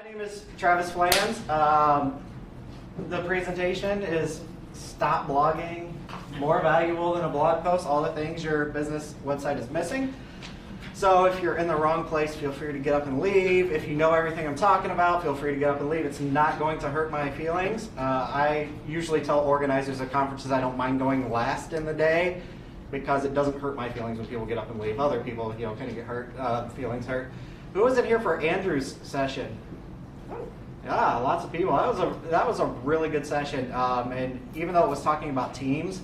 name is Travis Pflanz. The presentation is stop blogging, more valuable than a blog post, all the things your business website is missing. So if you're in the wrong place, feel free to get up and leave. If you know everything I'm talking about, feel free to get up and leave. It's not going to hurt my feelings. I usually tell organizers at conferences I don't mind going last in the day because it doesn't hurt my feelings when people get up and leave. Other people, kind of get hurt, feelings hurt. Who was in here for Andrew's session? Yeah, lots of people. That was a really good session. And even though it was talking about teams,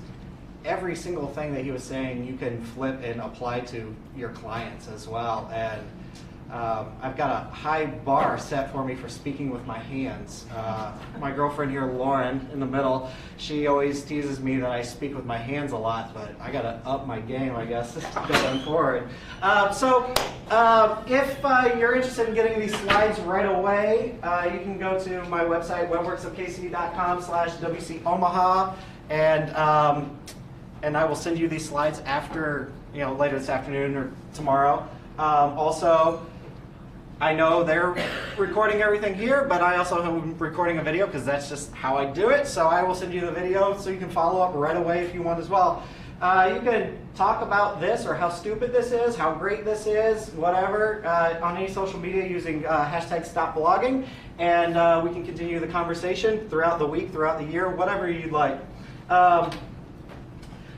every single thing that he was saying you can flip and apply to your clients as well. And I've got a high bar set for me for speaking with my hands. My girlfriend here, Lauren, in the middle, she always teases me that I speak with my hands a lot, but I got to up my game, I guess, going forward. If you're interested in getting these slides right away, you can go to my website, webworksofkc.com/WCOmaha, and I will send you these slides after, later this afternoon or tomorrow. Also, I know they're recording everything here, but I also am recording a video because that's just how I do it. So I will send you the video so you can follow up right away if you want as well. You can talk about this or how stupid this is, how great this is, whatever, on any social media using hashtag #StopBlogging, and we can continue the conversation throughout the week, throughout the year, whatever you'd like.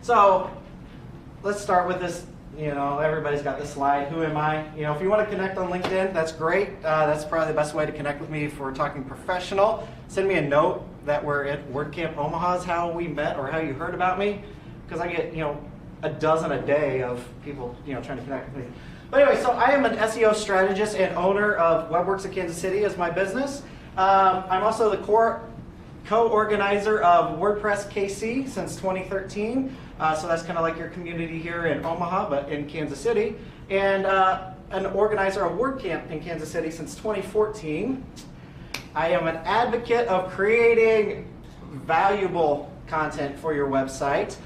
So let's start with this. Everybody's got this slide. Who am I? If you want to connect on LinkedIn, that's great. That's probably the best way to connect with me if we're talking professional. Send me a note that we're at WordCamp Omaha is how we met or how you heard about me, because I get a dozen a day of people trying to connect with me. But anyway, so I am an SEO strategist and owner of WebWorks of Kansas City as my business. I'm also the co-organizer of WordPress KC since 2013. So that's kind of like your community here in Omaha, but in Kansas City. And an organizer of WordCamp in Kansas City since 2014. I am an advocate of creating valuable content for your website.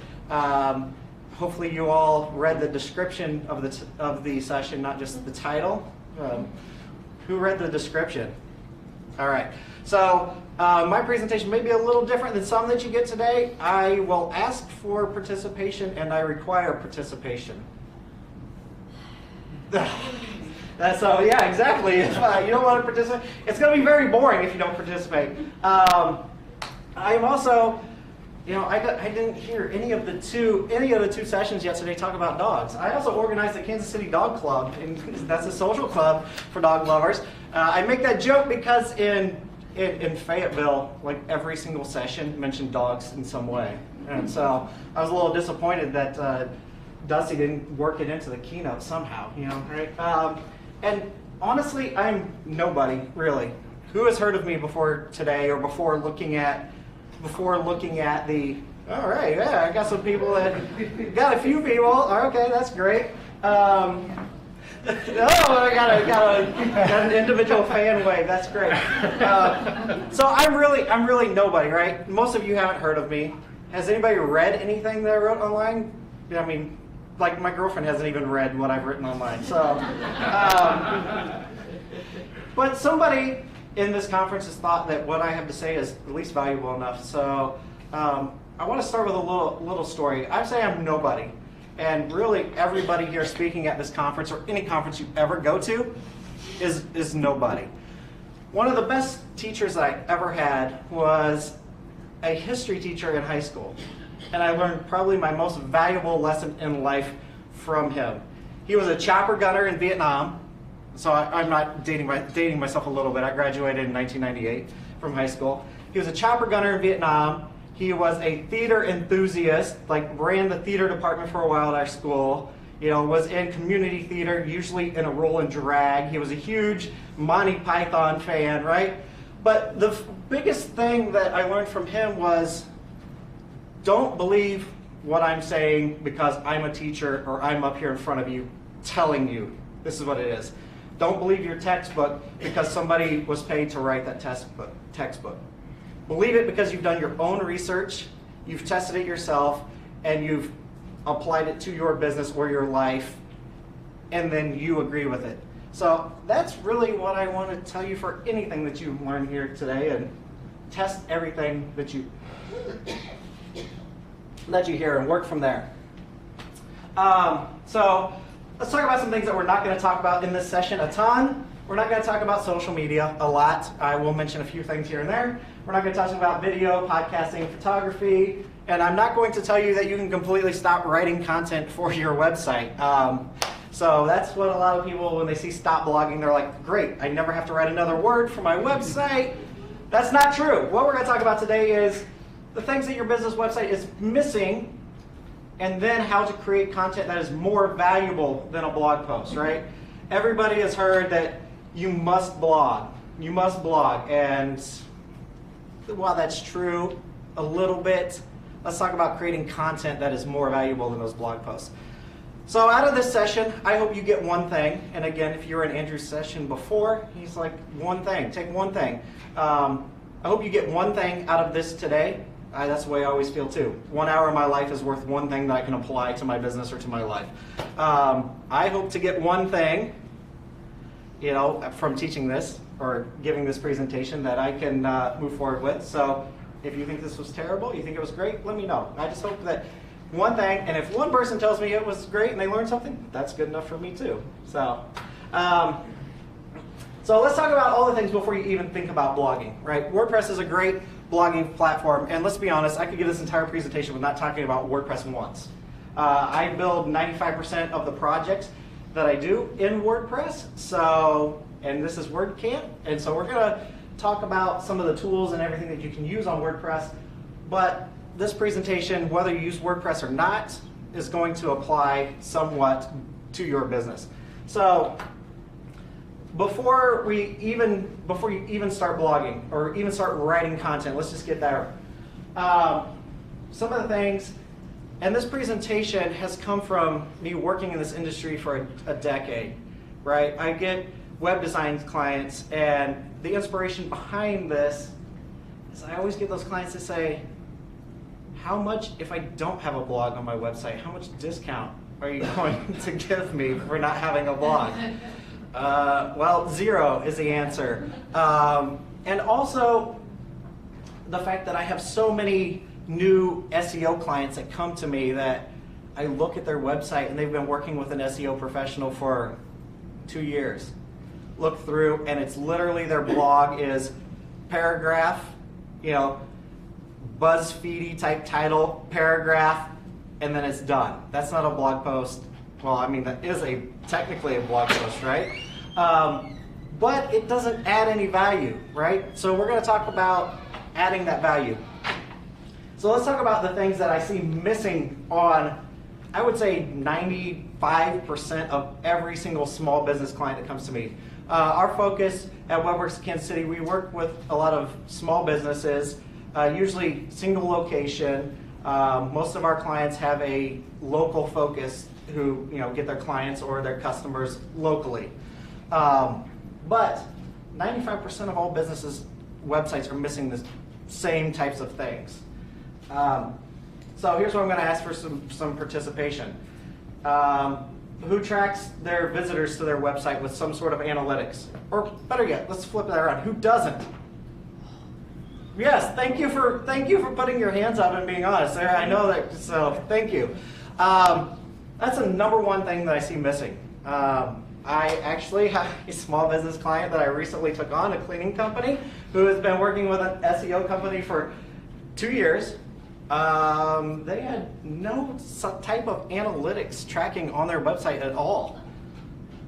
Hopefully you all read the description of the session, not just the title. Who read the description? All right. So my presentation may be a little different than some that you get today. I will ask for participation, and I require participation. So yeah, exactly. If you don't want to participate, it's going to be very boring if you don't participate. I am also, I didn't hear any of the two sessions yet today talk about dogs. I also organize the Kansas City Dog Club, and that's a social club for dog lovers. I make that joke because in Fayetteville, like every single session mentioned dogs in some way. And so I was a little disappointed that Dusty didn't work it into the keynote somehow, right? And honestly, I'm nobody, really. Who has heard of me before today or before looking at the, all right, yeah, I got some people got a few people. Okay, that's great. I got an individual fan wave. That's great. So I'm really nobody, right? Most of you haven't heard of me. Has anybody read anything that I wrote online? I mean, like my girlfriend hasn't even read what I've written online. So, but somebody in this conference has thought that what I have to say is at least valuable enough. So I want to start with a little story. I say I'm nobody. And really, everybody here speaking at this conference, or any conference you ever go to, is nobody. One of the best teachers I ever had was a history teacher in hye school. And I learned probably my most valuable lesson in life from him. He was a chopper gunner in Vietnam. So I'm not dating myself a little bit. I graduated in 1998 from high school. He was a chopper gunner in Vietnam. He was a theater enthusiast, ran the theater department for a while at our school, was in community theater, usually in a role in drag. He was a huge Monty Python fan, right? But the biggest thing that I learned from him was, don't believe what I'm saying because I'm a teacher or I'm up here in front of you telling you this is what it is. Don't believe your textbook because somebody was paid to write that textbook. Believe it because you've done your own research, you've tested it yourself, and you've applied it to your business or your life, and then you agree with it. So that's really what I want to tell you for anything that you learn here today, and test everything that you hear and work from there. So let's talk about some things that we're not going to talk about in this session a ton. We're not going to talk about social media a lot. I will mention a few things here and there. We're not going to talk about video, podcasting, photography, and I'm not going to tell you that you can completely stop writing content for your website. So that's what a lot of people, when they see stop blogging, they're like, great, I never have to write another word for my website. That's not true. What we're going to talk about today is the things that your business website is missing, and then how to create content that is more valuable than a blog post, right? Everybody has heard that you must blog. You must blog. And while that's true a little bit, let's talk about creating content that is more valuable than those blog posts. So out of this session, I hope you get one thing. And again, if you were in Andrew's session before, he's like, one thing, take one thing. I hope you get one thing out of this today. That's the way I always feel too. 1 hour of my life is worth one thing that I can apply to my business or to my life. I hope to get one thing, you know, from teaching this or giving this presentation that I can move forward with. So if you think this was terrible, you think it was great, let me know. I just hope that one thing, and if one person tells me it was great and they learned something, that's good enough for me too. So let's talk about all the things before you even think about blogging, right? WordPress is a great blogging platform, and let's be honest, I could give this entire presentation with not talking about WordPress once. I build 95% of the projects that I do in WordPress, and this is WordCamp, and so we're going to talk about some of the tools and everything that you can use on WordPress, but this presentation, whether you use WordPress or not, is going to apply somewhat to your business. So before you even start blogging or even start writing content, let's just get there. Some of the things, and this presentation has come from me working in this industry for a decade, right? I get web design clients, and the inspiration behind this is I always get those clients to say, how much, if I don't have a blog on my website, how much discount are you going to give me for not having a blog? Well, 0 is the answer. And also, the fact that I have so many new SEO clients that come to me that I look at their website and they've been working with an SEO professional for 2 years. Look through, and it's literally their blog is paragraph, you know, BuzzFeedy type title, paragraph, and then it's done. That's not a blog post. Well, I mean, that is technically a blog post, right? But it doesn't add any value, right? So we're going to talk about adding that value. So let's talk about the things that I see missing on, I would say 95% of every single small business client that comes to me. Our focus at WebWorks Kansas City, we work with a lot of small businesses, usually single location. Most of our clients have a local focus who get their clients or their customers locally. But 95% of all businesses' websites are missing the same types of things. So here's what I'm going to ask for some participation. Who tracks their visitors to their website with some sort of analytics? Or better yet, let's flip that around. Who doesn't? Yes, thank you for putting your hands up and being honest. There, I know that. So thank you. That's the #1 thing that I see missing. I actually have a small business client that I recently took on, a cleaning company, who has been working with an SEO company for 2 years. They had no type of analytics tracking on their website at all.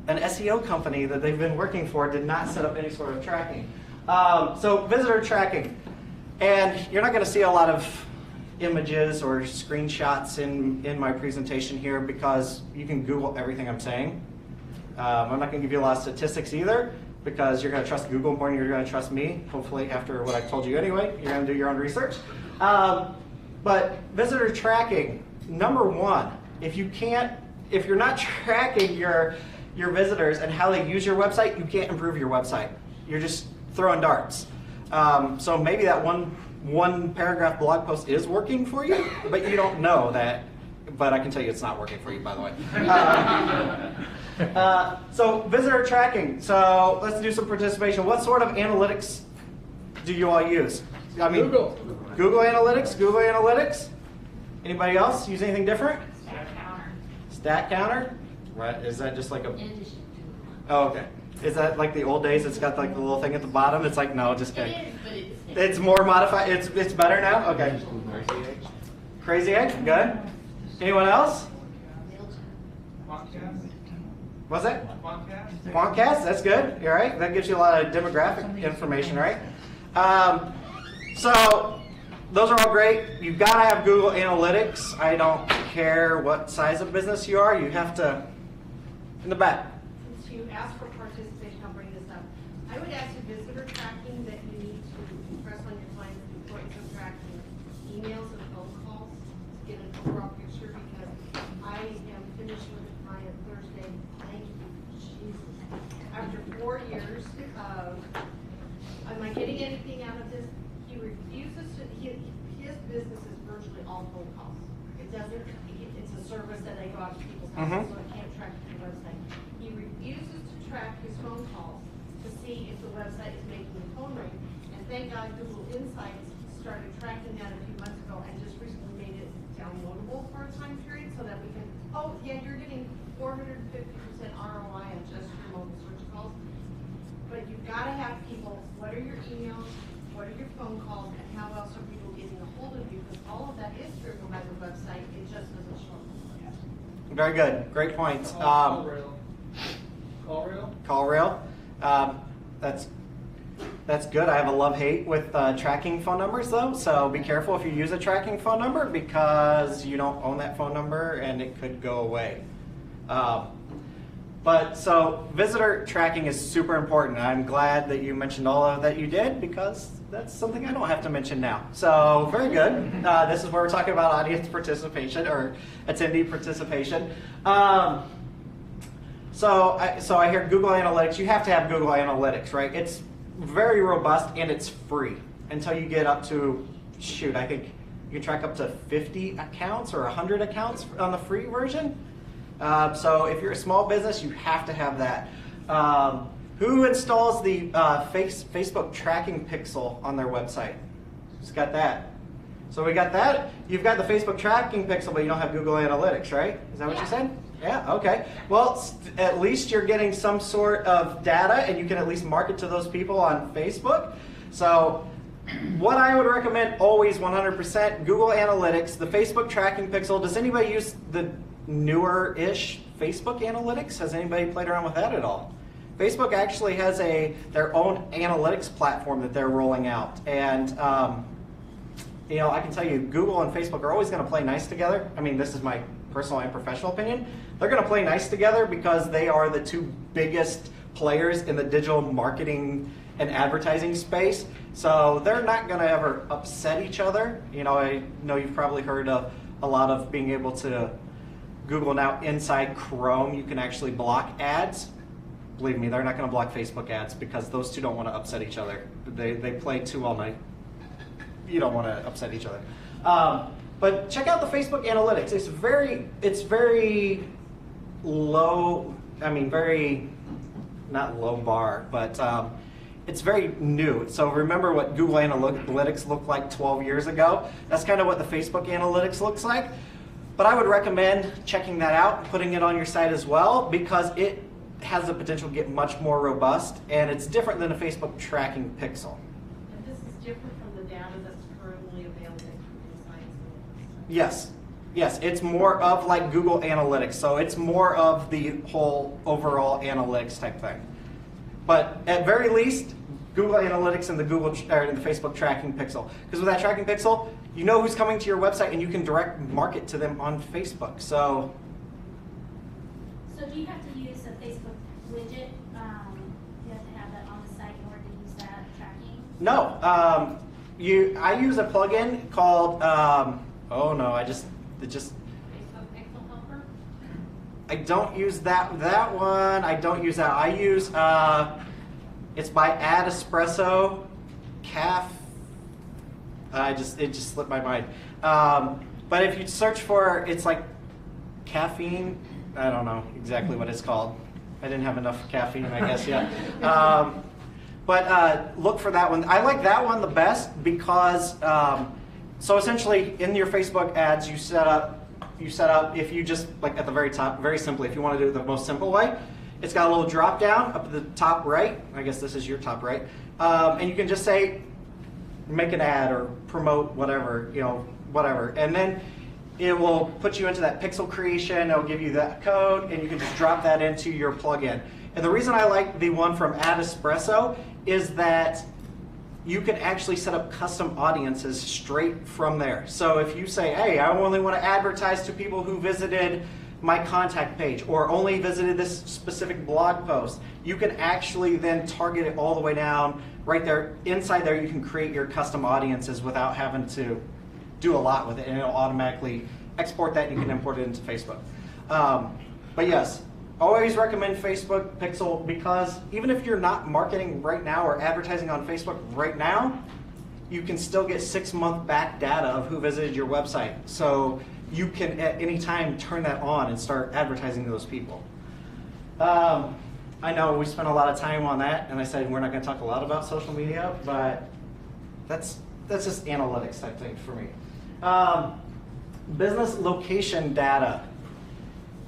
An SEO company that they've been working for did not set up any sort of tracking. So visitor tracking. And you're not going to see a lot of images or screenshots in my presentation here because you can Google everything I'm saying. I'm not going to give you a lot of statistics either because you're going to trust Google more than you're going to trust me. Hopefully after what I've told you anyway, you're going to do your own research. But visitor tracking, #1, if you're not tracking your visitors and how they use your website, you can't improve your website. You're just throwing darts. So maybe that one paragraph blog post is working for you, but you don't know that. But I can tell you it's not working for you, by the way. So visitor tracking. So let's do some participation. What sort of analytics do you all use? I mean, Google Analytics. Google Analytics. Anybody else use anything different? Stat counter. Stat counter. What is that? Just like a? In addition to. Oh, okay. Is that like the old days? It's got like the little thing at the bottom. It's like no, just kidding. It is, but It's more modified. It's better now. Okay. Crazy Egg. Good. Anyone else? What's that? Quantcast. That's good. All right. That gives you a lot of demographic information, right? So those are all great. You've got to have Google Analytics. I don't care what size of business you are. You have to. In the back. Since you asked for participation, I'll bring this up. I would ask you visitor tracking that you need to impress on your clients the importance of tracking emails and phone calls to get an overall picture, because I am finished with a client Thursday. Thank you, Jesus. After 4 years of, am I getting anything out of this? He refuses to, his business is virtually all phone calls. It doesn't, it's a service that I go out to people's houses, so I can't track the website. He refuses to track his phone calls to see if the website is making the phone ring. And thank God Google Insights started tracking that a few months ago and just recently made it downloadable for a time period so that we can, oh yeah, you're getting 450% ROI on just your mobile search calls. But you've got to have people, what are your emails, what are your phone calls, and how else are people getting a hold of you? Because all of that is driven by the website, it just doesn't show up. Very good. Great points. Call rail. That's good. I have a love-hate with tracking phone numbers, though. So be careful if you use a tracking phone number, because you don't own that phone number and it could go away. But so visitor tracking is super important. I'm glad that you mentioned all of that you did, because that's something I don't have to mention now. So very good. This is where we're talking about audience participation or attendee participation. So I hear Google Analytics. You have to have Google Analytics, right? It's very robust and it's free until you get up to, shoot, I think you can track up to 50 accounts or 100 accounts on the free version. So if you're a small business, you have to have that. Who installs the Facebook tracking pixel on their website? Who's got that? So we got that. You've got the Facebook tracking pixel, but you don't have Google Analytics, right? Is that what you said? Yeah, okay. Well, at least you're getting some sort of data, and you can at least market to those people on Facebook. So what I would recommend always 100%, Google Analytics, the Facebook tracking pixel. Does anybody use the newer-ish Facebook Analytics? Has anybody played around with that at all? Facebook actually has their own analytics platform that they're rolling out. And you know, I can tell you, Google and Facebook are always going to play nice together. I mean, this is my personal and professional opinion. They're going to play nice together because they are the two biggest players in the digital marketing and advertising space. So they're not going to ever upset each other. You know, I know you've probably heard of a lot of being able to, Google now inside Chrome, you can actually block ads. Believe me, they're not going to block Facebook ads because those two don't want to upset each other. They play two all night. You don't want to upset each other. But check out the Facebook Analytics. It's very low, I mean, very, not low bar, but it's very new. So remember what Google Analytics looked like 12 years ago? That's kind of what the Facebook Analytics looks like. But I would recommend checking that out, putting it on your site as well, because it has the potential to get much more robust, and it's different than a Facebook tracking pixel. And this is different from the data that's currently available through Insights. Yes, yes, it's more of like Google Analytics, so it's more of the whole overall analytics type thing. But at very least, Google Analytics and the Facebook tracking pixel, because with that tracking pixel, you know who's coming to your website, and you can direct market to them on Facebook. So do you have to use a Facebook widget? You have to have that on the site in order to use that tracking? No, I use a plugin called oh no, Facebook Pixel Helper? I don't use that one. I don't use that. I use it's by Ad Espresso Caf. It just slipped my mind. But if you search for, it's like caffeine. I don't know exactly what it's called. I didn't have enough caffeine, I guess, yet. But look for that one. I like that one the best because, so essentially in your Facebook ads, you set up, if you just, like at the very top, very simply, if you want to do it the most simple way, it's got a little drop down up at the top right. I guess this is your top right. And you can just say, make an ad or promote whatever, whatever. And then it will put you into that pixel creation. It'll give you that code, and you can just drop that into your plugin. And the reason I like the one from Ad Espresso is that you can actually set up custom audiences straight from there. So if you say, hey, I only want to advertise to people who visited my contact page or only visited this specific blog post, you can actually then target it all the way down right there. Inside there, you can create your custom audiences without having to do a lot with it, and it'll automatically export that and you can import it into Facebook. But yes, always recommend Facebook Pixel because even if you're not marketing right now or advertising on Facebook right now, you can still get 6-month back data of who visited your website. So you can at any time turn that on and start advertising to those people. I know we spent a lot of time on that, and I said we're not going to talk a lot about social media, but that's just analytics type thing for me. Business location data.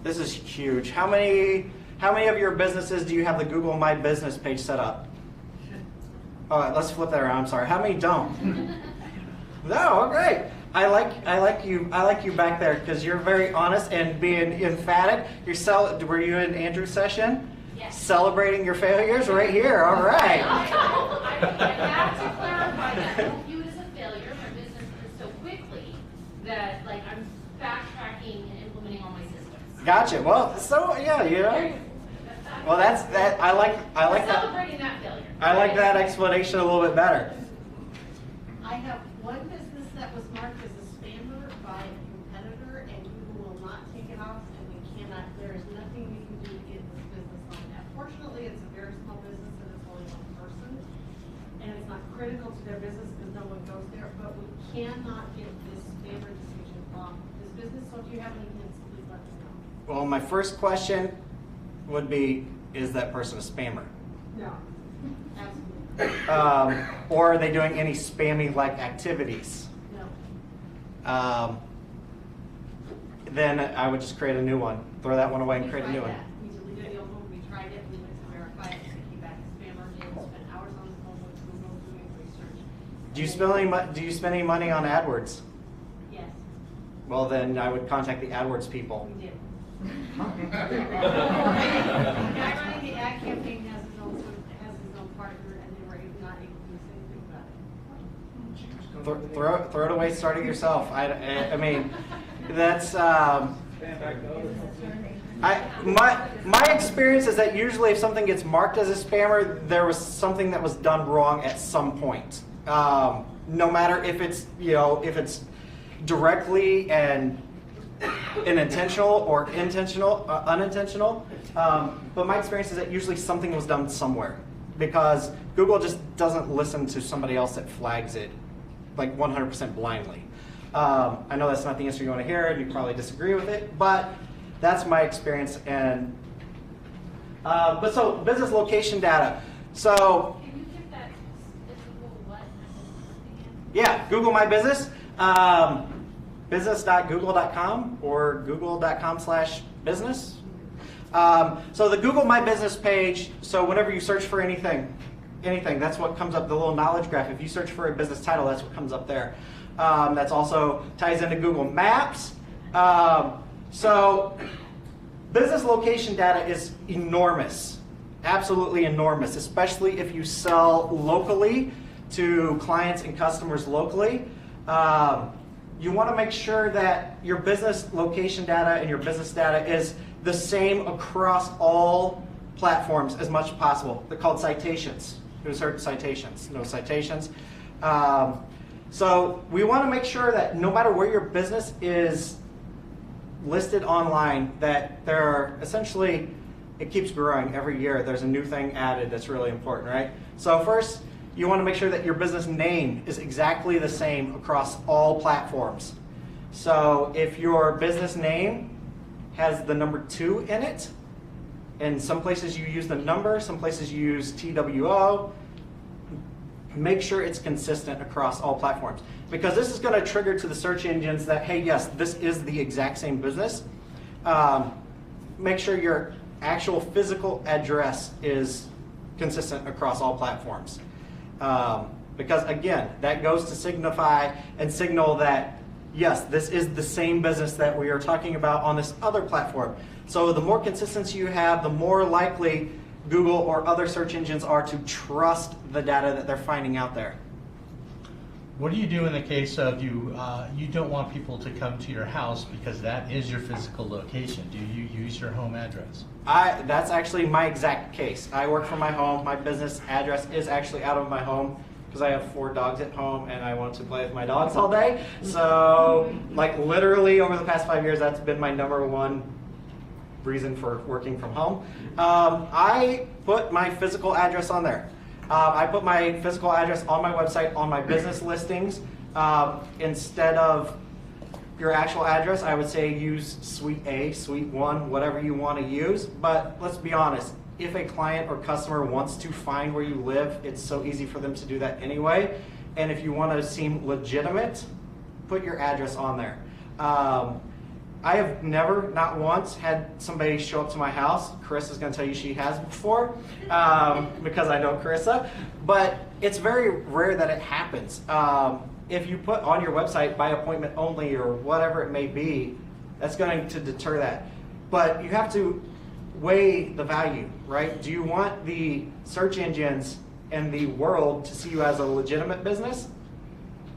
This is huge. How many of your businesses do you have the Google My Business page set up? All right, let's flip that around. I'm sorry. How many don't? No, great. I like you back there because you're very honest and being emphatic. Were you in Andrew's session? Yes. Celebrating your failures right here. All right. I have to clarify that. I don't view it as a failure. My business grew so quickly that like I'm backtracking and implementing all my systems. Gotcha. Well, so yeah, Well, that's that. I like that. Celebrating that failure. I like that explanation a little bit better. I have one business that was marked as a spammer by a competitor, and Google will not take it off, and there is nothing we can do to get this business on that. Fortunately, it's a very small business, and it's only one person, and it's not critical to their business because no one goes there, but we cannot get this spammer decision off this business, so if you have any hints, please let me know. Well, my first question would be, is that person a spammer? No, absolutely. Or are they doing any spammy-like activities? No. Then I would just create a new one. Throw that one away and create a new one. We deleted the old one, we tried it, we went to verify it, and it came back as spammer, and spent hours on the phone with Google doing research. Do you spend any money on AdWords? Yes, Well, then I would contact the AdWords people. we did. The guy running the ad campaign has his own partner, and they were not able to do anything about it. Throw it away. Start it yourself. I mean, that's. My experience is that usually if something gets marked as a spammer, there was something that was done wrong at some point. No matter if it's directly and unintentional or unintentional. But my experience is that usually something was done somewhere because Google just doesn't listen to somebody else that flags it like 100% blindly. I know that's not the answer you want to hear, and you probably disagree with it, but that's my experience. And but so business location data. So Can you give that Google what? yeah, Google My Business, business.google.com or google.com/business. So the Google My Business page. So whenever you search for anything, that's what comes up. The little knowledge graph. If you search for a business title, that's what comes up there. That's also ties into Google Maps. So business location data is enormous, absolutely enormous, especially if you sell locally to clients and customers locally. You want to make sure that your business location data and your business data is the same across all platforms as much as possible. They're called citations. Who's heard citations? No citations. So we want to make sure that no matter where your business is listed online, that there are essentially, it keeps growing every year. There's a new thing added that's really important, right? So first, you want to make sure that your business name is exactly the same across all platforms. So if your business name has the number 2 in it, In some places you use the number, some places you use TWO. Make sure it's consistent across all platforms, because this is going to trigger to the search engines that, hey, yes, this is the exact same business. Make sure your actual physical address is consistent across all platforms. Because again, that goes to signify and signal that, yes, this is the same business that we are talking about on this other platform. So the more consistency you have, the more likely Google or other search engines are to trust the data that they're finding out there. What do you do in the case of you don't want people to come to your house because that is your physical location? Do you use your home address? That's actually my exact case. I work from my home. My business address is actually out of my home because I have 4 dogs at home and I want to play with my dogs all day. So, like, literally over the past 5 years, that's been my #1 reason for working from home. I put my physical address on there. I put my physical address on my website, on my business listings. Instead of your actual address, I would say use Suite A, Suite 1, whatever you want to use. But let's be honest, if a client or customer wants to find where you live, it's so easy for them to do that anyway. And if you want to seem legitimate, put your address on there. I have never, not once, had somebody show up to my house. Carissa's going to tell you she has before, because I know Carissa. But it's very rare that it happens. If you put on your website by appointment only or whatever it may be, that's going to deter that. But you have to weigh the value, right? Do you want the search engines and the world to see you as a legitimate business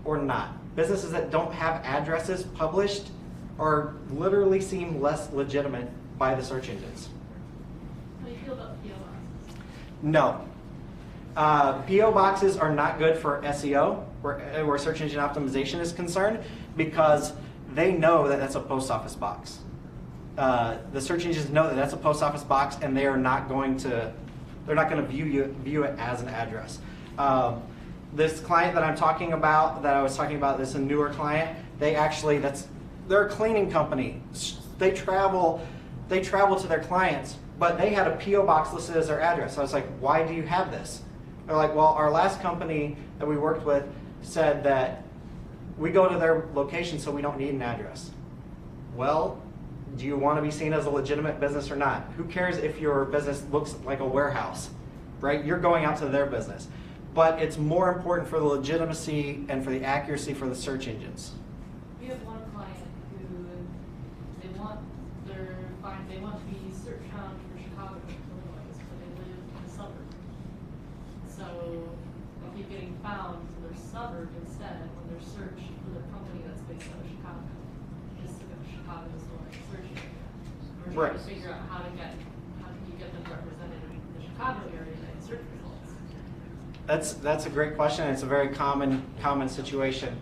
or not? Businesses that don't have addresses published or literally seem less legitimate by the search engines. How do you feel about PO boxes? No. PO boxes are not good for SEO, where search engine optimization is concerned, because they know that that's a post office box. The search engines know that that's a post office box, and they are not going to, they're not going to view it as an address. This client that I'm talking about, that I was talking about, this is a newer client. They actually, they're a cleaning company. They travel to their clients, but they had a PO box listed as their address. So I was like, why do you have this? They're like, well, our last company that we worked with said that we go to their location, so we don't need an address. Well, do you want to be seen as a legitimate business or not? Who cares if your business looks like a warehouse, right? You're going out to their business. But it's more important for the legitimacy and for the accuracy for the search engines. We have one client who they want to be search found for Chicago, Illinois, but they live in a suburb. So they keep getting found for their suburb instead when they're searched for the company that's based out of Chicago. Just look at Chicago is the one searching. We're trying to figure out how can you get them represented in the Chicago area in search results. That's a great question. It's a very common situation.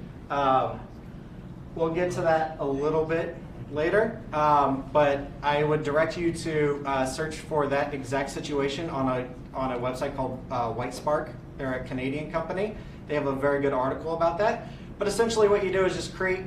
We'll get to that a little bit later, but I would direct you to search for that exact situation on a website called White Spark. They're a Canadian company. They have a very good article about that. But essentially what you do is just create,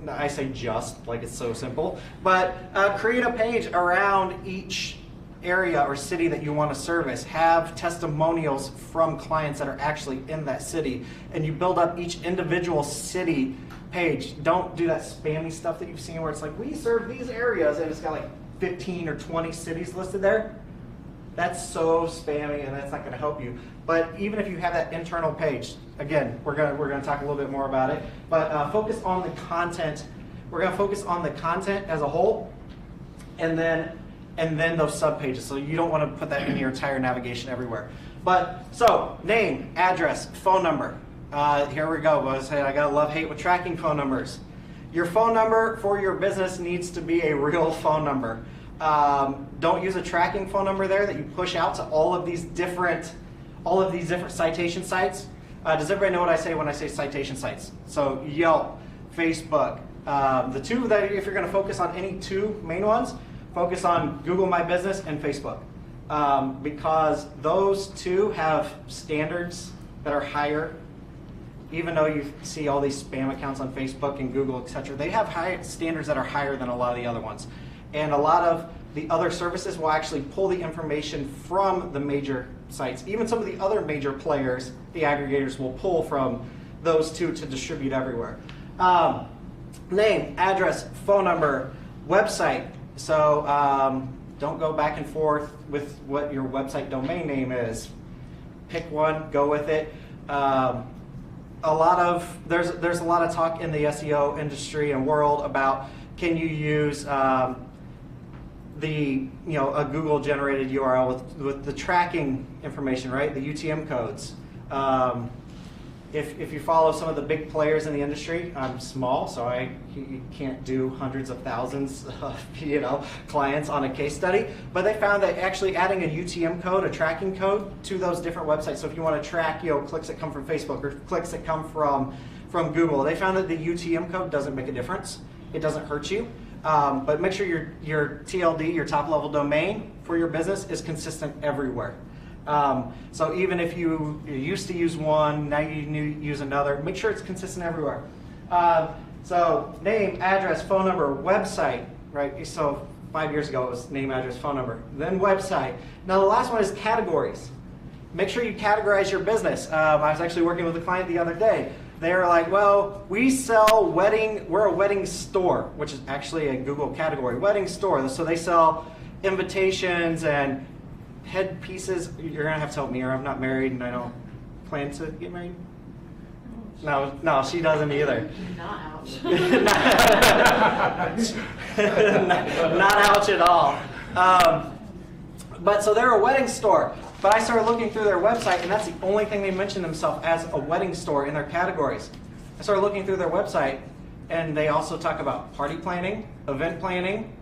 I say just, like it's so simple, but create a page around each area or city that you want to service. Have testimonials from clients that are actually in that city, and you build up each individual city page. Don't do that spammy stuff that you've seen where it's like, we serve these areas, and it's got like 15 or 20 cities listed there. That's so spammy, and that's not going to help you. But even if you have that internal page, again, we're going to talk a little bit more about it, but focus on the content. We're going to focus on the content as a whole, and then those sub pages. So you don't want to put that in your entire navigation everywhere. But so name, address, phone number. Here we go. I got to love-hate with tracking phone numbers. Your phone number for your business needs to be a real phone number. Don't use a tracking phone number there that you push out to all of these different citation sites. Does everybody know what I say when I say citation sites? So Yelp, Facebook. The two that, if you're going to focus on any two main ones, focus on Google My Business and Facebook, because those two have standards that are higher. Even though you see all these spam accounts on Facebook and Google, etc., they have high standards that are higher than a lot of the other ones. And a lot of the other services will actually pull the information from the major sites. Even some of the other major players, the aggregators, will pull from those two to distribute everywhere. Name, address, phone number, website. So don't go back and forth with what your website domain name is. Pick one, go with it. There's a lot of talk in the SEO industry and world about, can you use a Google generated URL with the tracking information, right? The UTM codes. If you follow some of the big players in the industry, I'm small, so you can't do hundreds of thousands of clients on a case study. But they found that actually adding a UTM code, a tracking code, to those different websites. So if you want to track clicks that come from Facebook or clicks that come from Google, they found that the UTM code doesn't make a difference. It doesn't hurt you. But make sure your TLD, your top level domain for your business, is consistent everywhere. So even if you used to use one, now you use another, make sure it's consistent everywhere. So name, address, phone number, website, right? So 5 years ago it was name, address, phone number, then website. Now the last one is categories. Make sure you categorize your business. I was actually working with a client the other day. They were like, well, we're a wedding store, which is actually a Google category, wedding store. So they sell invitations and headpieces. You're gonna have to help me, or I'm not married and I don't plan to get married. No, she doesn't either. Not ouch. Not ouch at all. But so they're a wedding store. But I started looking through their website, and that's the only thing they mention themselves as, a wedding store in their categories. I started looking through their website, and they also talk about party planning, event planning,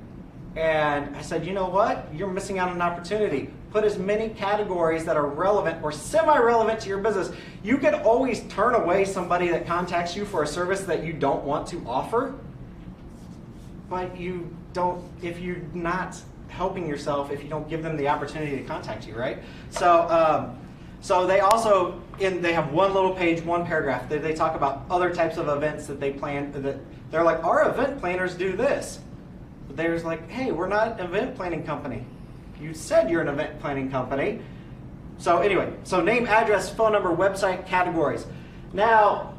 and I said, you know what? You're missing out on an opportunity. Put as many categories that are relevant or semi-relevant to your business. You could always turn away somebody that contacts you for a service that you don't want to offer, but you don't, if you're not helping yourself, if you don't give them the opportunity to contact you, right? So they also, they have one little page, one paragraph. They talk about other types of events that they plan. That they're like, our event planners do this. But they're just like, hey, we're not an event planning company. You said you're an event planning company. So anyway, so name, address, phone number, website, categories. Now,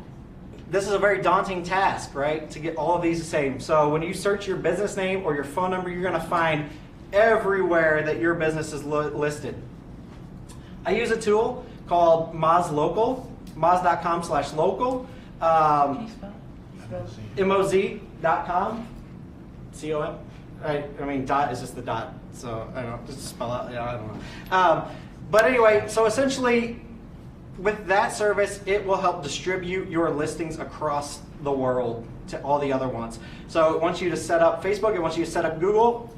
this is a very daunting task, right? To get all of these the same. So when you search your business name or your phone number, you're going to find everywhere that your business is listed. I use a tool called MozLocal, moz.com/local, moz.com, C-O-M. I mean, dot is just the dot, so I don't know, just spell out, yeah, I don't know. But anyway, so essentially, with that service, it will help distribute your listings across the world to all the other ones. So it wants you to set up Facebook, it wants you to set up Google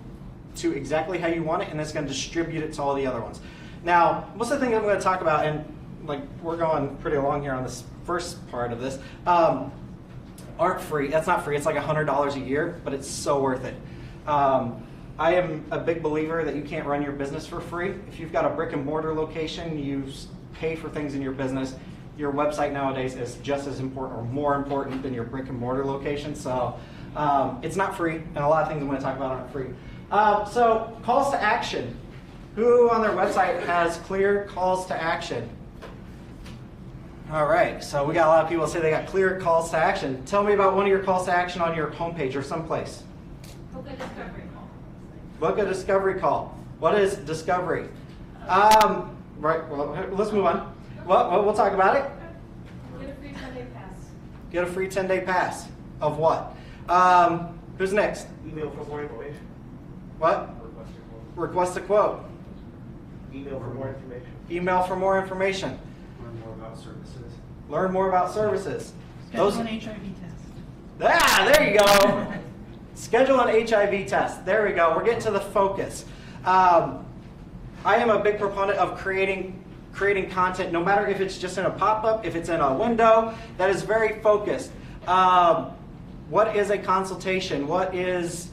to exactly how you want it, and it's going to distribute it to all the other ones. Now, most of the things I'm going to talk about, and like we're going pretty long here on this first part of this, aren't free. That's not free. It's like $100 a year, but it's so worth it. I am a big believer that you can't run your business for free. If you've got a brick and mortar location, you pay for things in your business. Your website nowadays is just as important or more important than your brick and mortar location. So it's not free, and a lot of things I'm going to talk about aren't free. So calls to action. Who on their website has clear calls to action? All right, so we got a lot of people say they got clear calls to action. Tell me about one of your calls to action on your homepage or someplace. Book a discovery call. Book a discovery call. What is discovery? Right, well, let's move on. Well, we'll talk about it. Get a free 10-day pass. Get a free 10-day pass. Of what? Who's next? Email for more information. What? Request a quote. Email for more information. Email for more information. Learn more about services. Learn more about services. Schedule an HIV test. There you go. Schedule an HIV test. There we go. We're getting to the focus. I am a big proponent of creating content, no matter if it's just in a pop-up, if it's in a window, that is very focused. What is a consultation? What is,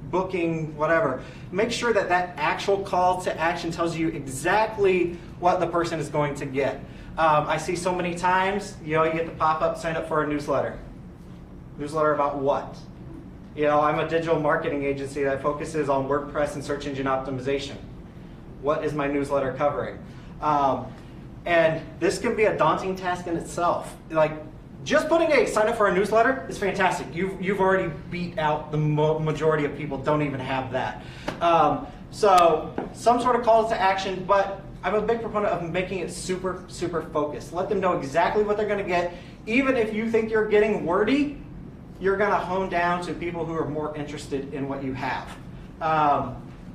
booking, whatever. Make sure that that actual call to action tells you exactly what the person is going to get. I see so many times, you get the pop-up, sign up for a newsletter. Newsletter about what? You know, I'm a digital marketing agency that focuses on WordPress and search engine optimization. What is my newsletter covering? And this can be a daunting task in itself. Like, just putting a sign up for a newsletter is fantastic. You've already beat out the majority of people don't even have that. So some sort of calls to action, but I'm a big proponent of making it super, super focused. Let them know exactly what they're going to get. Even if you think you're getting wordy, you're going to hone down to people who are more interested in what you have.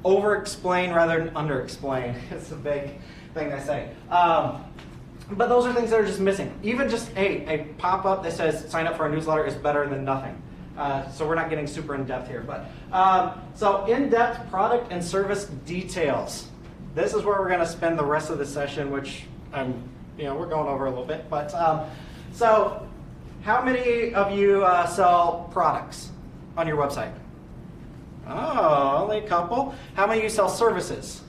Over-explain rather than under-explain. It's a big thing I say. But those are things that are just missing. Even just a pop-up that says sign up for a newsletter is better than nothing. So we're not getting super in-depth here. But so in-depth product and service details. This is where we're going to spend the rest of the session, which we're going over a little bit. But so how many of you sell products on your website? Oh, only a couple. How many of you sell services?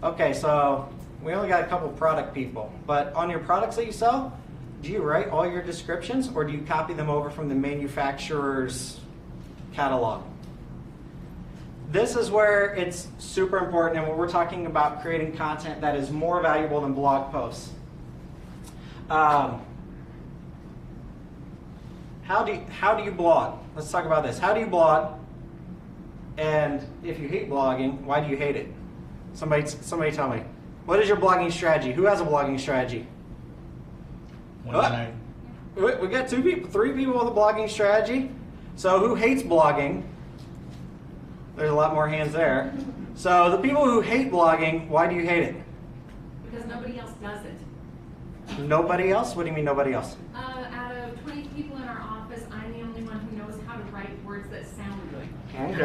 Okay, so we only got a couple product people. But on your products that you sell, do you write all your descriptions or do you copy them over from the manufacturer's catalog? This is where it's super important, and when we're talking about creating content that is more valuable than blog posts. How do you blog? Let's talk about this. How do you blog? And if you hate blogging, why do you hate it? Somebody tell me. What is your blogging strategy? Who has a blogging strategy? We got 3 people with a blogging strategy. So who hates blogging? There's a lot more hands there. So the people who hate blogging, why do you hate it? Because nobody else does it. Nobody else? What do you mean nobody else? Out of 20 people in our office, I'm the only one who knows how to write words that sound good. Okay.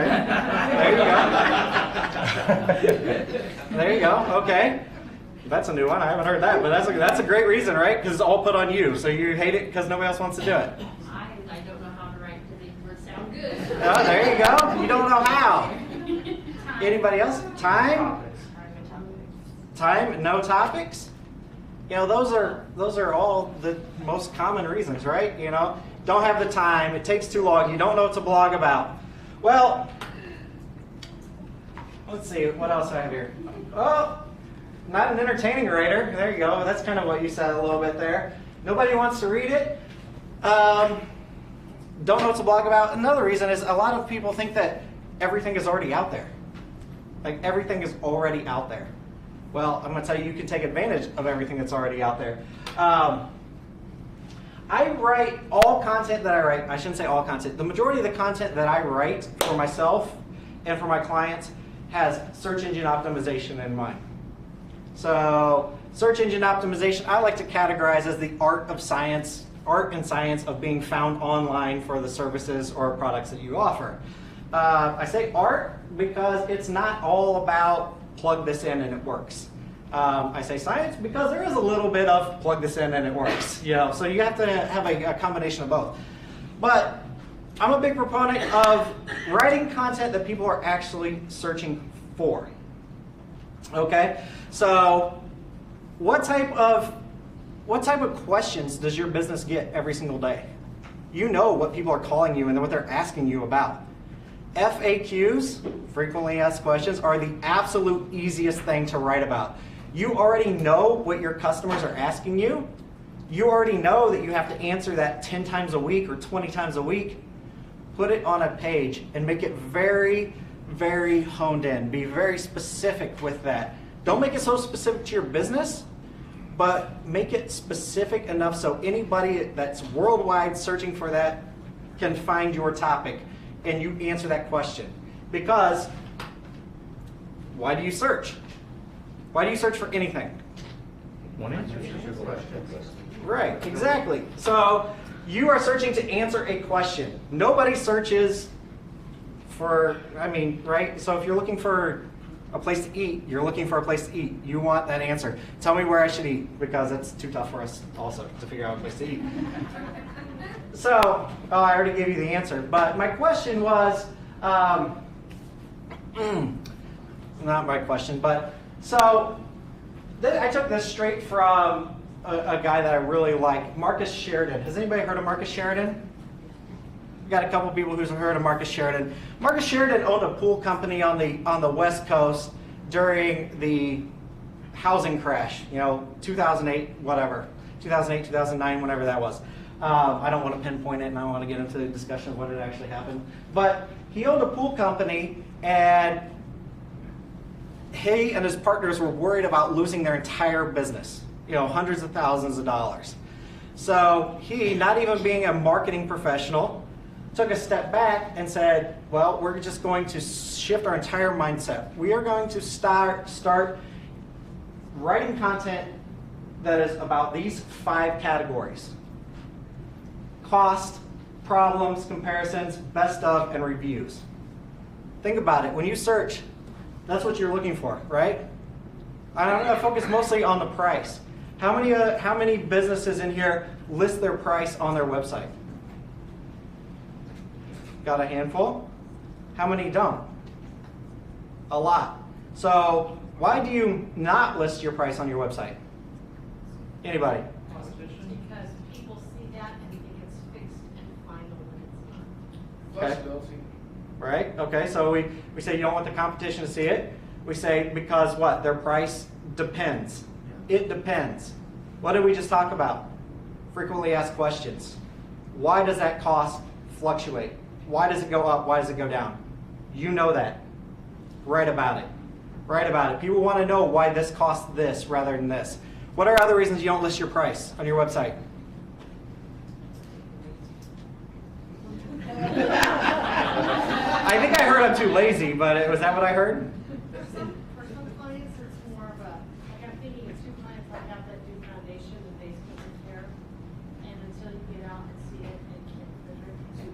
There you go. There you go. Okay. That's a new one. I haven't heard that, but that's a great reason, right? Because it's all put on you. So you hate it because nobody else wants to do it. I don't know how to write to make words sound good. Oh, there you go. You don't know how. Anybody else? Time? Time? No topics? You know, those are all the most common reasons, right? You know, don't have the time. It takes too long. You don't know what to blog about. Well, let's see. What else I have here? Oh, not an entertaining writer. There you go. That's kind of what you said a little bit there. Nobody wants to read it. Don't know what to blog about. Another reason is a lot of people think that everything is already out there. Like everything is already out there. Well, I'm going to tell you, you can take advantage of everything that's already out there. I write all content that I write. I shouldn't say all content. The majority of the content that I write for myself and for my clients has search engine optimization in mind. So search engine optimization, I like to categorize as the art and science of being found online for the services or products that you offer. I say art because it's not all about plug this in and it works. I say science because there is a little bit of plug this in and it works. You know, so you have to have a combination of both. But I'm a big proponent of writing content that people are actually searching for. Okay, so what type of questions does your business get every single day? You know what people are calling you and what they're asking you about. FAQs, frequently asked questions, are the absolute easiest thing to write about. You already know what your customers are asking you. You already know that you have to answer that 10 times a week or 20 times a week. Put it on a page and make it very, very honed in. Be very specific with that. Don't make it so specific to your business, but make it specific enough so anybody that's worldwide searching for that can find your topic and you answer that question. Because why do you search? Why do you search for anything? One answer. Right, exactly. So you are searching to answer a question. Nobody searches for, right? So if you're looking for a place to eat, you're looking for a place to eat. You want that answer. Tell me where I should eat, because it's too tough for us also to figure out a place to eat. So, I already gave you the answer. But my question was, not my question, but so I took this straight from a guy that I really like, Marcus Sheridan. Has anybody heard of Marcus Sheridan? got a couple people who's heard of Marcus Sheridan. Marcus Sheridan owned a pool company on the West Coast during the housing crash, 2008, whatever, 2008, 2009, whenever that was. I don't want to pinpoint it, and I don't want to get into the discussion of what had actually happened. But he owned a pool company, and he and his partners were worried about losing their entire business, hundreds of thousands of dollars. So he, not even being a marketing professional, took a step back and said, well, we're just going to shift our entire mindset. We are going to start writing content that is about these 5 categories: cost, problems, comparisons, best of, and reviews. Think about it. When you search, that's what you're looking for, right? I'm going to focus mostly on the price. How many businesses in here list their price on their website? Got a handful? How many don't? A lot. So why do you not list your price on your website? Anybody? Because people see that and think it's fixed and final when it's not. Okay. Flexibility. Right? Okay, so we say you don't want the competition to see it. We say because what? Their price depends. It depends. What did we just talk about? Frequently asked questions. Why does that cost fluctuate? Why does it go up? Why does it go down? You know that. Write about it. Write about it. People want to know why this costs this rather than this. What are other reasons you don't list your price on your website? I think I heard I'm too lazy, but was that what I heard? For some clients, it's more of a, like I'm thinking of 2 clients I have that do foundation and basement repair. And until you get out and see it and can measure it, to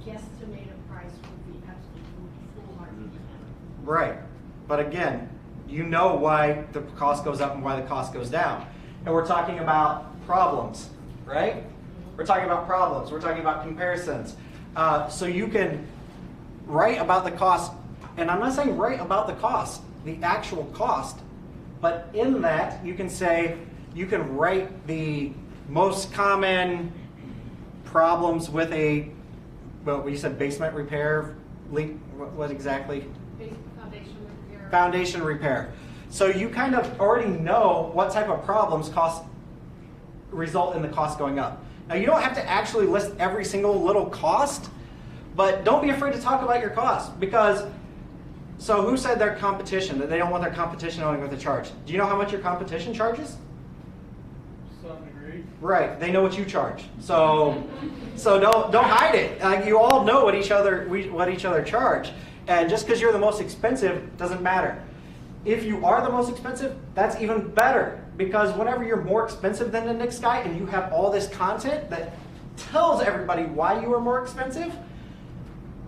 guesstimate a price would be absolutely foolhardy. Right. But again, you know why the cost goes up and why the cost goes down. And we're talking about problems, right? We're talking about problems. We're talking about comparisons. So you can write about the cost, and I'm not saying write about the cost, the actual cost, but in that you can say, you can write the most common problems with a, well, you said basement repair, leak, what exactly? Foundation repair. Foundation repair. So you kind of already know what type of problems result in the cost going up. Now you don't have to actually list every single little cost, but don't be afraid to talk about your cost, because, so who said their competition, that they don't want their competition knowing what they charge? Do you know how much your competition charges? Some degree. Right, they know what you charge. So don't hide it. Like, you all know what each other charge. And just because you're the most expensive doesn't matter. If you are the most expensive, that's even better, because whenever you're more expensive than the next guy and you have all this content that tells everybody why you are more expensive,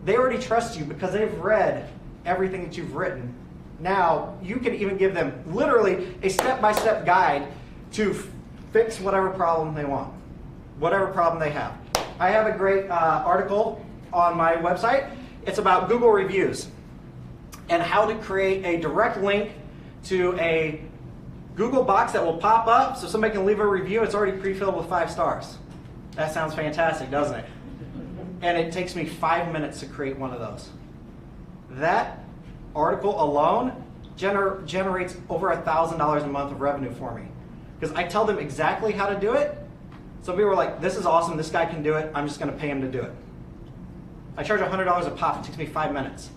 they already trust you because they've read everything that you've written. Now, you can even give them literally a step-by-step guide to fix whatever problem they want, whatever problem they have. I have a great article on my website. It's about Google reviews and how to create a direct link to a Google box that will pop up so somebody can leave a review. It's already pre-filled with 5 stars. That sounds fantastic, doesn't it? And it takes me 5 minutes to create one of those. That article alone generates over $1,000 a month of revenue for me, because I tell them exactly how to do it. So people are like, this is awesome, this guy can do it, I'm just going to pay him to do it. I charge $100 a pop, it takes me 5 minutes.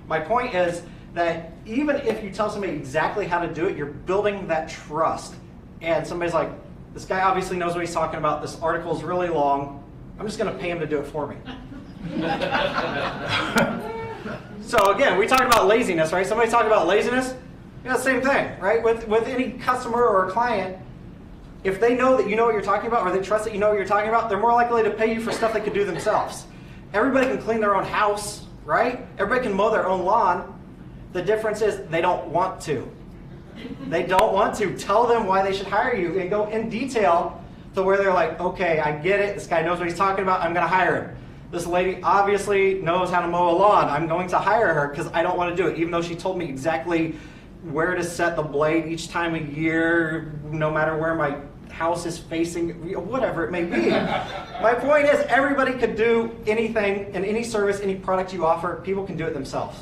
My point is that even if you tell somebody exactly how to do it, you're building that trust. And somebody's like, this guy obviously knows what he's talking about, this article is really long, I'm just going to pay him to do it for me. So again, we talked about laziness, right? Somebody's talking about laziness, same thing, right? With any customer or a client, if they know that you know what you're talking about, or they trust that you know what you're talking about, they're more likely to pay you for stuff they could do themselves. Everybody can clean their own house, right? Everybody can mow their own lawn. The difference is they don't want to. They don't want to. Tell them why they should hire you and go in detail to where they're like, okay, I get it. This guy knows what he's talking about. I'm going to hire him. This lady obviously knows how to mow a lawn. I'm going to hire her because I don't want to do it, even though she told me exactly where to set the blade each time of year, no matter where my house is facing, whatever it may be. My point is everybody could do anything and any service, any product you offer, people can do it themselves,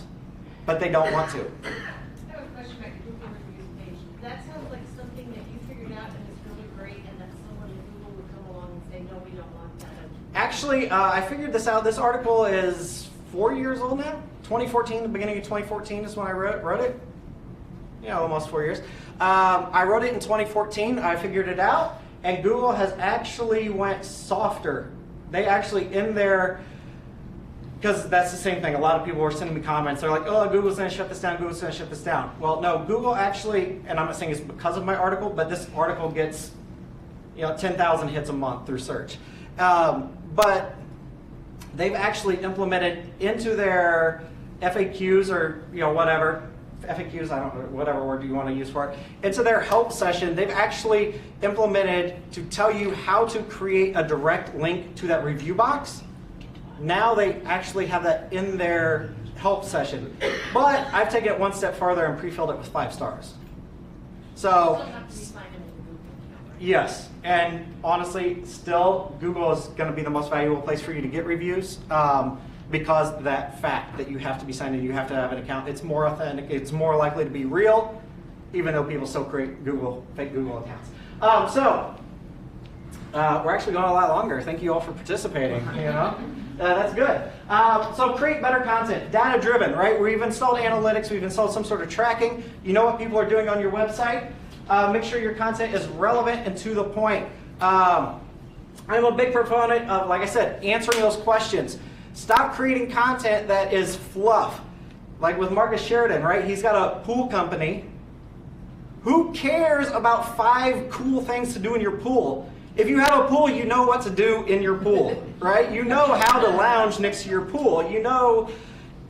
but they don't want to. I have a question about your Google reviews page. That sounds like something that you figured out and it's really great, and that someone in Google would come along and say, no, we don't want that. Actually, I figured this out. This article is 4 years old now. 2014, the beginning of 2014 is when I wrote it. Yeah, almost 4 years. I wrote it in 2014. I figured it out, and Google has actually went softer. They actually in their, because that's the same thing. A lot of people were sending me comments. They're like, "Oh, Google's going to shut this down. Google's going to shut this down." Well, no, Google actually, and I'm not saying it's because of my article, but this article gets, 10,000 hits a month through search. But they've actually implemented into their FAQs or whatever. FAQs, I don't know, whatever word you want to use for it, into their help session, they've actually implemented to tell you how to create a direct link to that review box. Now they actually have that in their help session. But I've taken it one step farther and pre-filled it with 5 stars. So, You still have to be signed in with the Google account, right? yes, and honestly, still, Google is going to be the most valuable place for you to get reviews. Because that fact that you have to be signed in, you have to have an account, it's more authentic, it's more likely to be real, even though people still create fake Google accounts. We're actually going a lot longer. Thank you all for participating. That's good. So create better content, data-driven, right? We've installed analytics, we've installed some sort of tracking. You know what people are doing on your website. Make sure your content is relevant and to the point. I'm a big proponent of, like I said, answering those questions. Stop creating content that is fluff. Like with Marcus Sheridan, right? He's got a pool company. Who cares about 5 cool things to do in your pool? If you have a pool, you know what to do in your pool, right? You know how to lounge next to your pool. You know,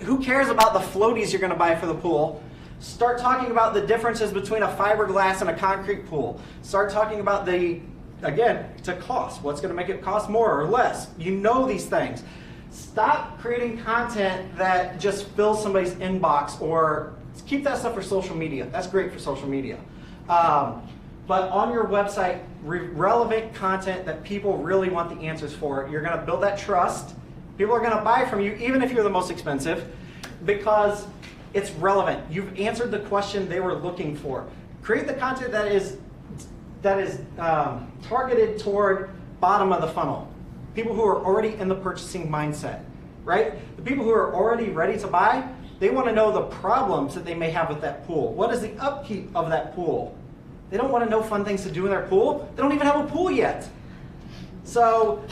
who cares about the floaties you're going to buy for the pool? Start talking about the differences between a fiberglass and a concrete pool. Start talking about again, to cost. What's going to make it cost more or less? You know these things. Stop creating content that just fills somebody's inbox, or keep that stuff for social media. That's great for social media. But on your website, relevant content that people really want the answers for. You're going to build that trust. People are going to buy from you, even if you're the most expensive, because it's relevant. You've answered the question they were looking for. Create the content that is targeted toward bottom of the funnel. People who are already in the purchasing mindset, right? The people who are already ready to buy, they want to know the problems that they may have with that pool. What is the upkeep of that pool? They don't want to know fun things to do in their pool. They don't even have a pool yet. So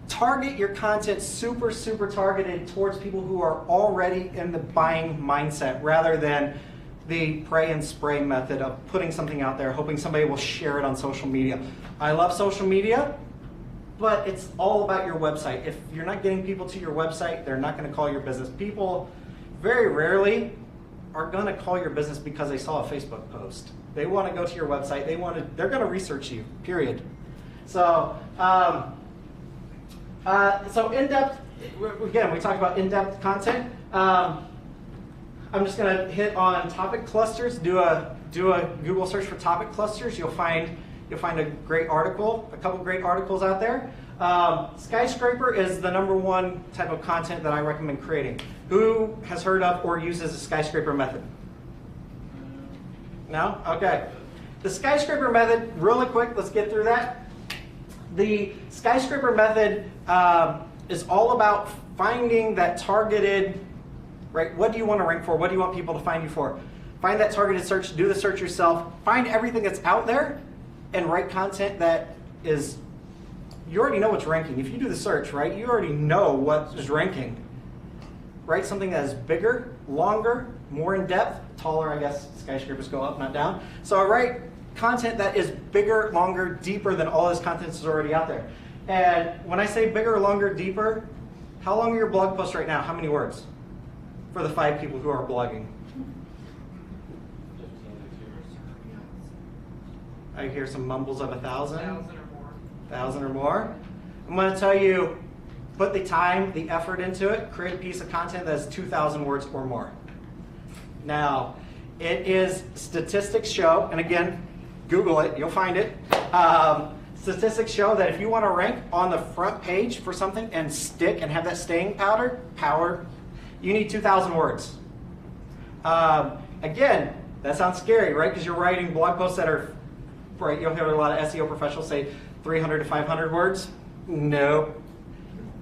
target your content super targeted towards people who are already in the buying mindset, rather than the pray and spray method of putting something out there, hoping somebody will share it on social media. I love social media, but it's all about your website. If you're not getting people to your website, they're not going to call your business. People very rarely are going to call your business because they saw a Facebook post. They want to go to your website. They're going to research you, period. So, in-depth, again, we talked about in-depth content. I'm just going to hit on topic clusters. Do a Google search for topic clusters. You'll find a great article, a couple great articles out there. Skyscraper is the #1 type of content that I recommend creating. Who has heard of or uses the Skyscraper Method? No? Okay. The Skyscraper Method, really quick, let's get through that. The Skyscraper Method is all about finding that targeted, right? What do you want to rank for? What do you want people to find you for? Find that targeted search, do the search yourself, find everything that's out there, and write content that is, you already know what's ranking. If you do the search, right, you already know what is ranking. Write something that is bigger, longer, more in depth, taller, I guess skyscrapers go up, not down. So I write content that is bigger, longer, deeper than all this content is already out there. And when I say bigger, longer, deeper, how long are your blog posts right now? How many words? For the 5 people who are blogging. I hear some mumbles of 1,000. 1,000 or more. 1,000 or more. I'm going to tell you, put the time, the effort into it, create a piece of content that's 2,000 words or more. Now, it is statistics show, and again, Google it, you'll find it. Statistics show that if you want to rank on the front page for something and stick and have that staying power, you need 2,000 words. Again, that sounds scary, right? Because you're writing blog posts that are, right, you'll hear a lot of SEO professionals say 300 to 500 words. No.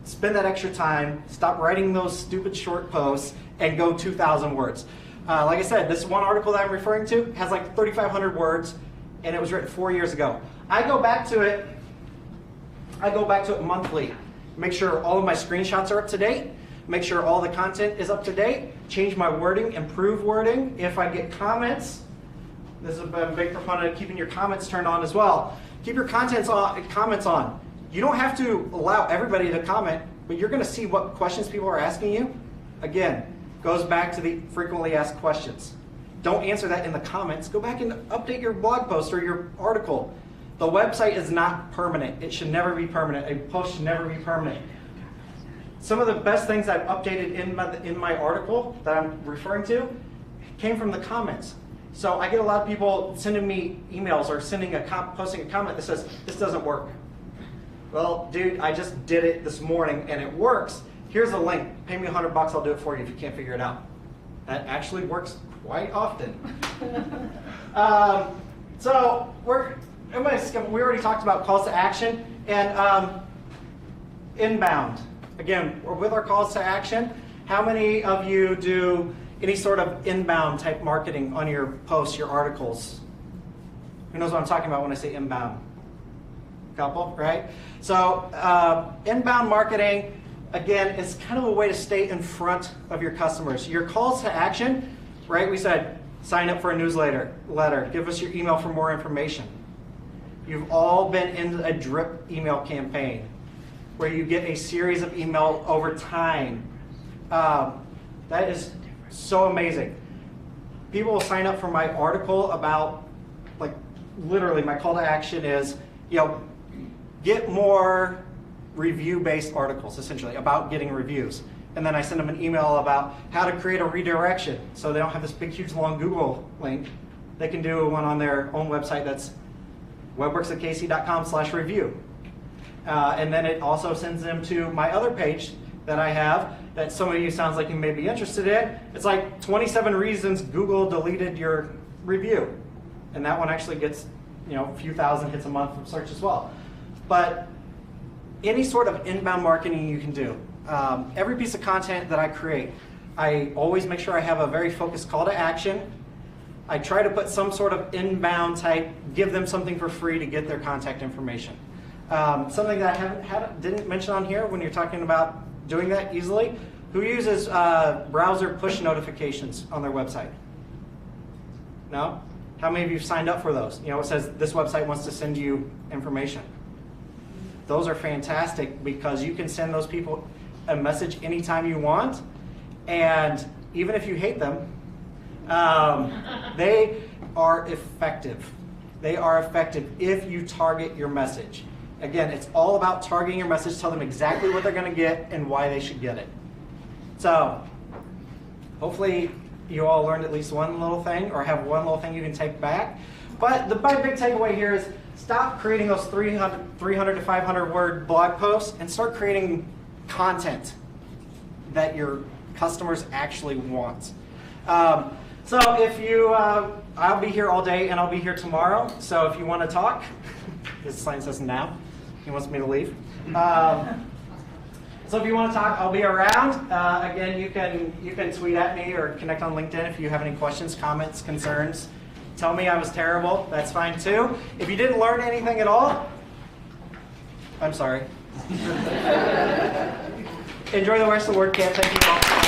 Spend that extra time, stop writing those stupid short posts, and go 2,000 words. Like I said, this one article that I'm referring to has like 3,500 words, and it was written 4 years ago. I go back to it monthly. Make sure all of my screenshots are up to date. Make sure all the content is up to date. Change my wording, improve wording. If I get comments, this is a big proponent of keeping your comments turned on as well. Keep your comments on. You don't have to allow everybody to comment, but you're going to see what questions people are asking you. Again, goes back to the frequently asked questions. Don't answer that in the comments. Go back and update your blog post or your article. The website is not permanent. It should never be permanent. A post should never be permanent. Some of the best things I've updated in my article that I'm referring to came from the comments. So I get a lot of people sending me emails or posting a comment that says, this doesn't work. Well, dude, I just did it this morning and it works. Here's a link. Pay me $100, I'll do it for you if you can't figure it out. That actually works quite often. So I'm going to skip. We already talked about calls to action and inbound. Again, with our calls to action, how many of you do any sort of inbound type marketing on your posts, your articles? Who knows what I'm talking about when I say inbound? Couple, right? So inbound marketing, again, is kind of a way to stay in front of your customers. Your calls to action, right? We said sign up for a newsletter, give us your email for more information. You've all been in a drip email campaign where you get a series of email over time. That is so amazing. People will sign up for my article about, like, literally my call to action is, get more review-based articles, essentially, about getting reviews. And then I send them an email about how to create a redirection so they don't have this big, huge, long Google link. They can do one on their own website that's webworksatkc.com/review. And then it also sends them to my other page that I have that some of you sounds like you may be interested in. It's like 27 reasons Google deleted your review. And that one actually gets a few thousand hits a month from search as well. But any sort of inbound marketing you can do. Every piece of content that I create, I always make sure I have a very focused call to action. I try to put some sort of inbound type, give them something for free to get their contact information. Something that I didn't mention on here when you're talking about doing that easily, who uses browser push notifications on their website? No? How many of you have signed up for those? It says this website wants to send you information. Those are fantastic because you can send those people a message anytime you want, and even if you hate them, they are effective. They are effective if you target your message. Again, it's all about targeting your message. Tell them exactly what they're going to get and why they should get it. So hopefully you all learned at least one little thing or have one little thing you can take back. But the big takeaway here is stop creating those 300 to 500 word blog posts and start creating content that your customers actually want. So if you, I'll be here all day and I'll be here tomorrow. So if you want to talk, this sign says now. He wants me to leave. So if you want to talk, I'll be around. Again, you can tweet at me or connect on LinkedIn if you have any questions, comments, concerns. Tell me I was terrible. That's fine too. If you didn't learn anything at all, I'm sorry. Enjoy the rest of the WordCamp. Thank you all.